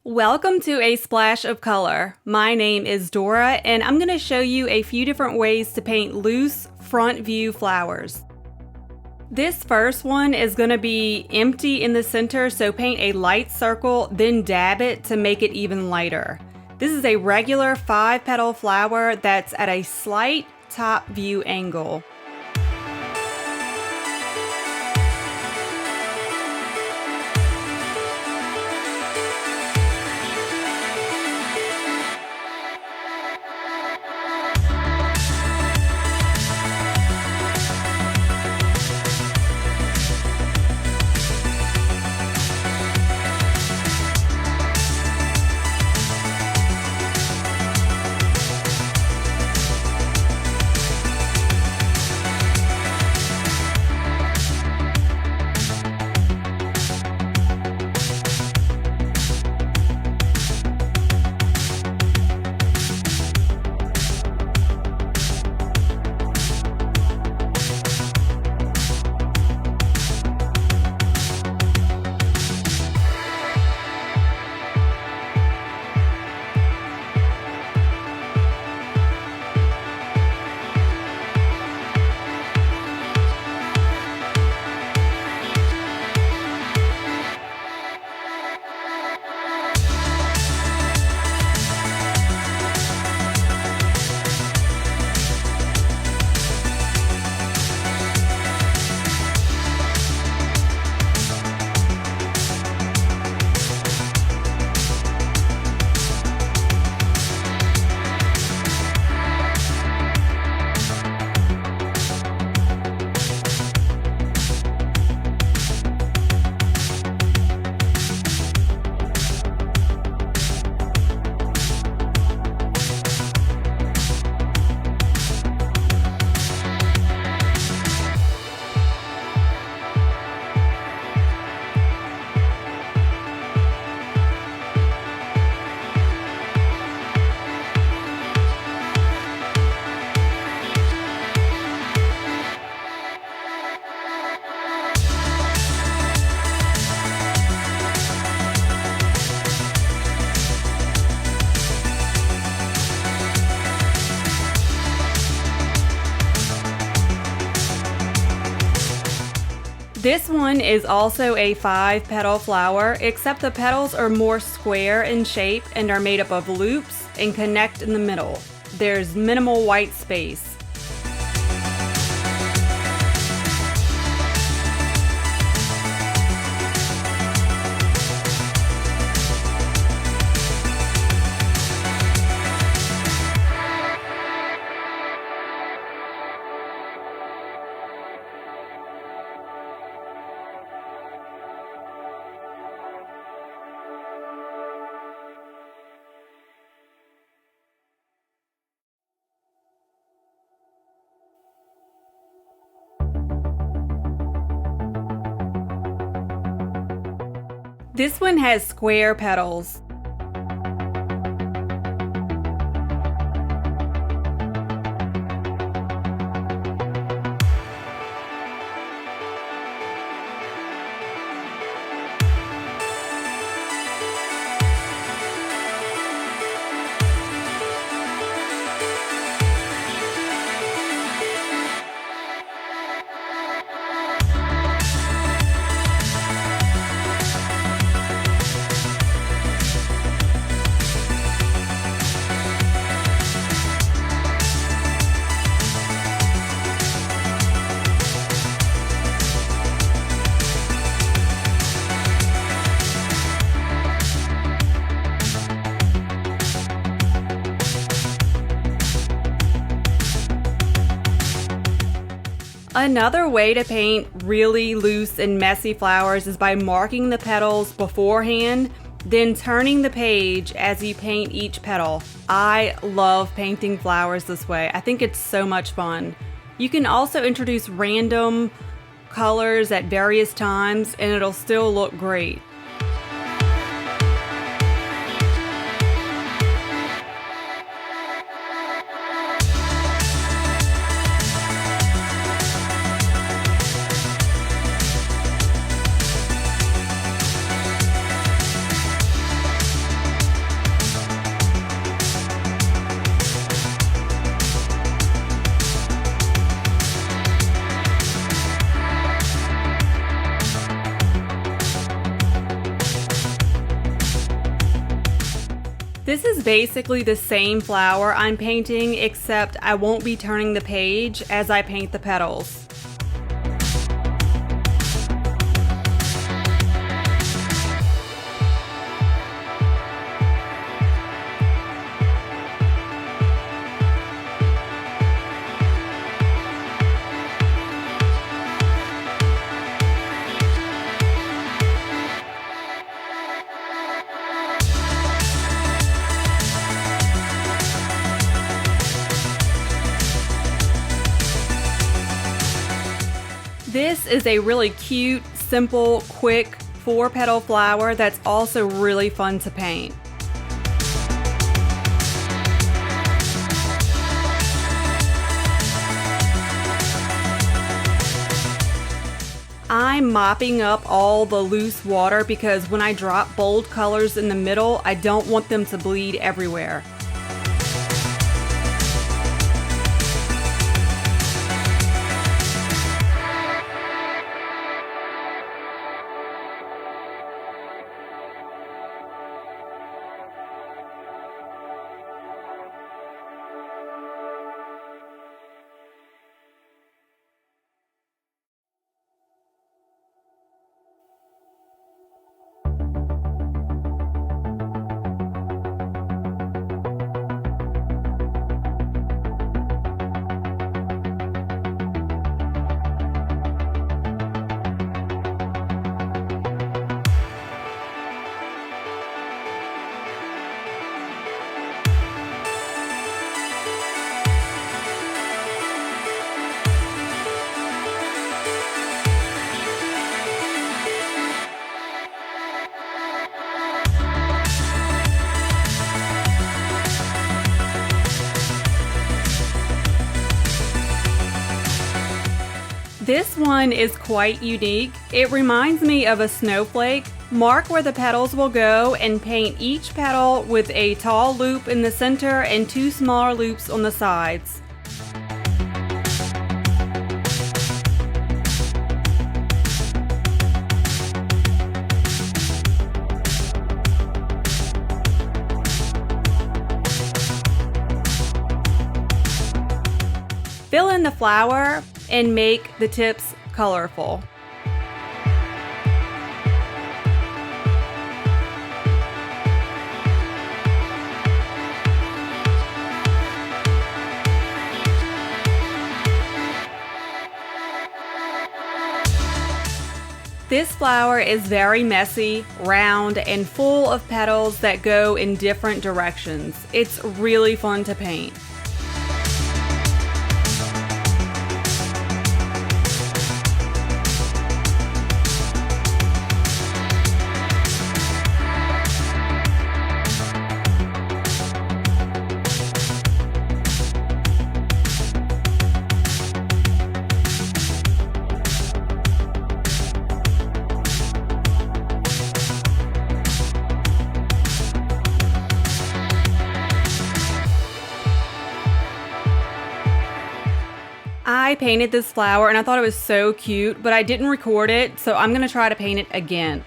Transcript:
Welcome to A Splash of Color. My name is Dora, and I'm going to show you a few different ways to paint loose front view flowers. This first one is going to be empty in the center, so paint a light circle, then dab it to make it even lighter. This is a regular 5-petal flower that's at a slight top view angle. This one is also a 5-petal flower, except the petals are more square in shape and are made up of loops and connect in the middle. There's minimal white space. This one has square petals. Another way to paint really loose and messy flowers is by marking the petals beforehand, then turning the page as you paint each petal. I love painting flowers this way. I think it's so much fun. You can also introduce random colors at various times and it'll still look great. This is basically the same flower I'm painting, except I won't be turning the page as I paint the petals. This is a really cute, simple, quick 4-petal flower that's also really fun to paint. I'm mopping up all the loose water because when I drop bold colors in the middle, I don't want them to bleed everywhere. This one is quite unique. It reminds me of a snowflake. Mark where the petals will go and paint each petal with a tall loop in the center and 2 smaller loops on the sides. Fill in the flower and make the tips colorful. This flower is very messy, round, and full of petals that go in different directions. It's really fun to paint. I painted this flower and I thought it was so cute, but I didn't record it, so I'm gonna try to paint it again.